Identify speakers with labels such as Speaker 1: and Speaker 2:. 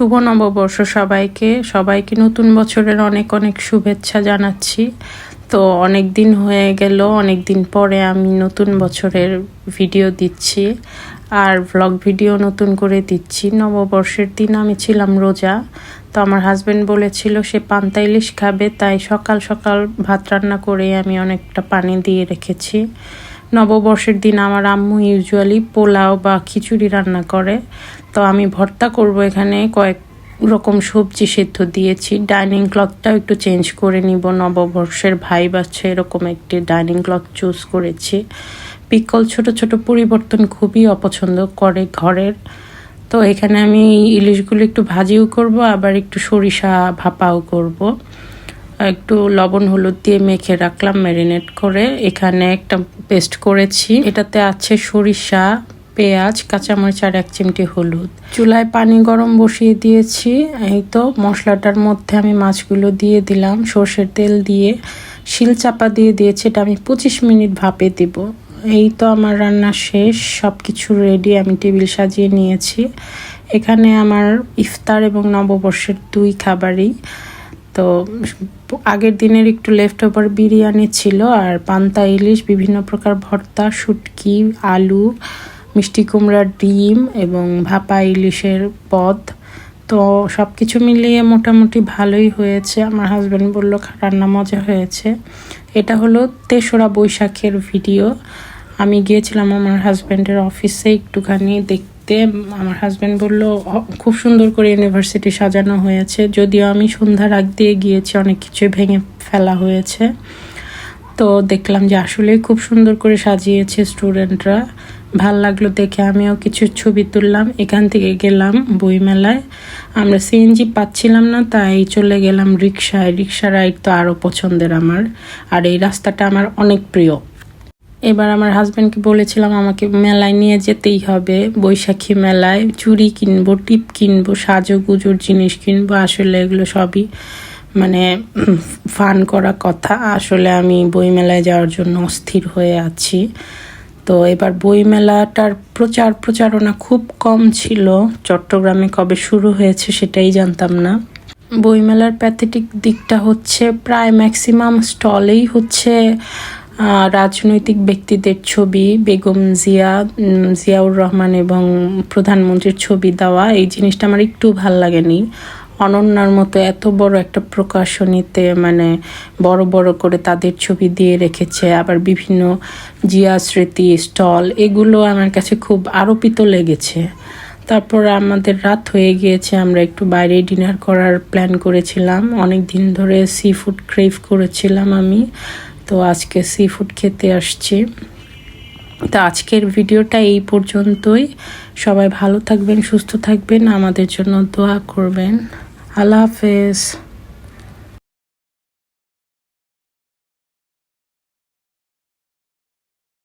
Speaker 1: শুভ নববর্ষ সবাইকে নতুন বছরের অনেক অনেক শুভেচ্ছা জানাচ্ছি। তো অনেক দিন হয়ে গেল, অনেক দিন পরে আমি নতুন বছরের ভিডিও দিচ্ছি আর ব্লগ ভিডিও নতুন করে দিচ্ছি। নববর্ষের দিন আমি ছিলাম রোজা, তো আমার হাজব্যান্ড বলেছিল সে পান্তা ইলিশ খাবে, তাই সকাল সকাল ভাত রান্না করে আমি অনেকটা পানি দিয়ে রেখেছি। নববর্ষের দিন আমার আম্মু ইউজুয়ালি পোলাও বা খিচুড়ি রান্না করে, তো আমি ভর্তা করব। এখানে কয়েক রকম সবজি সেদ্ধ দিয়েছি। ডাইনিং ক্লথটাও একটু চেঞ্জ করে নিব, নববর্ষের ভাইব আছে এরকম একটি ডাইনিং ক্লথ চুজ করেছি। পিকল ছোট ছোট পরিবর্তন খুবই অপছন্দ করে ঘরের। তো এখানে আমি ইলিশগুলো একটু ভাজিও করব, আবার একটু সরিষা ভাপাও করব। একটু লবণ হলুদ দিয়ে মেখে রাখলাম ম্যারিনেট করে। এখানে একটা পেস্ট করেছি, এটাতে আছে সরিষা, পেঁয়াজ, কাঁচামরিচ আর 1 চিমটি হলুদ। চুলায় পানি গরম বসিয়ে দিয়েছি। এই তো মশলাটার মধ্যে আমি মাছগুলো দিয়ে দিলাম, সর্ষের তেল দিয়ে শিল চাপা দিয়ে দিয়েছি। এটা আমি 25 মিনিট ভাপে দিব। এই তো আমার রান্না শেষ, সব কিছু রেডি, আমি টেবিল সাজিয়ে নিয়েছি। এখানে আমার ইফতার এবং নববর্ষের 2 খাবারই। তো আগের দিনের একটু লেফট ওভার বিরিয়ানি ছিল, আর পান্তা ইলিশ, বিভিন্ন প্রকার ভর্তা, শুটকি, আলু, মিষ্টি কুমড়ার ডিম এবং ভাপা ইলিশের পদ। তো সব কিছু মিলিয়ে মোটামুটি ভালোই হয়েছে। আমার হাজব্যান্ড বলল রান্না মজা হয়েছে। এটা হলো 3রা বৈশাখের ভিডিও। আমি গিয়েছিলাম আমার হাজব্যান্ডের অফিসে একটুখানি দেখতে। আমার হাজব্যান্ড বলল খুব সুন্দর করে ইউনিভার্সিটি সাজানো হয়েছে, যদিও আমি সন্ধ্যার আগ দিয়ে গিয়েছি, অনেক কিছু ভেঙে ফেলা হয়েছে। তো দেখলাম যে আসলে খুব সুন্দর করে সাজিয়েছে স্টুডেন্টরা, ভাল লাগলো দেখে। আমিও কিছু ছবি তুললাম। এখান থেকে গেলাম বইমেলায়। আমরা সিএনজি পাচ্ছিলাম না, তাই চলে গেলাম রিক্সায়। রিক্সা রাইড তো আরও পছন্দের আমার, আর এই রাস্তাটা আমার অনেক প্রিয়। এবার আমার হাজব্যান্ডকে বলেছিলাম আমাকে মেলায় নিয়ে যেতেই হবে, বৈশাখী মেলায় চুড়ি কিনবো, টিপ কিনবো, সাজুগুজুর জিনিস কিনবো। আসলে এগুলো সবই মানে ফান করা কথা। আসলে আমি বইমেলায় যাওয়ার জন্য অস্থির হয়ে আছি। তো এবার বইমেলাটার প্রচারণা খুব কম ছিল। চট্টগ্রামে কবে শুরু হয়েছে সেটাই জানতাম না। বইমেলার প্যাথেটিক দিকটা হচ্ছে প্রায় ম্যাক্সিমাম স্টলেই হচ্ছে রাজনৈতিক ব্যক্তিদের ছবি, বেগম জিয়াউর রহমান এবং প্রধানমন্ত্রীর ছবি দেওয়া। এই জিনিসটা আমার একটু ভাল লাগেনি। অনন্যার মতো এত বড় একটা প্রকাশনীতে মানে বড় বড় করে তাদের ছবি দিয়ে রেখেছে, আবার বিভিন্ন জিয়া স্মৃতি স্টল, এগুলো আমার কাছে খুব আরোপিত লেগেছে। তারপর আমাদের রাত হয়ে গিয়েছে, আমরা একটু বাইরে ডিনার করার প্ল্যান করেছিলাম। অনেক দিন ধরে সি ফুড ক্রেভ করেছিলাম আমি, তো আজকে সি ফুড খেতে আসছি। তো আজকের ভিডিওটা এই পর্যন্তই। সবাই ভালো থাকবেন, সুস্থ থাকবেন, আমাদের জন্য দোয়া করবেন। আল্লাহ হাফেজ।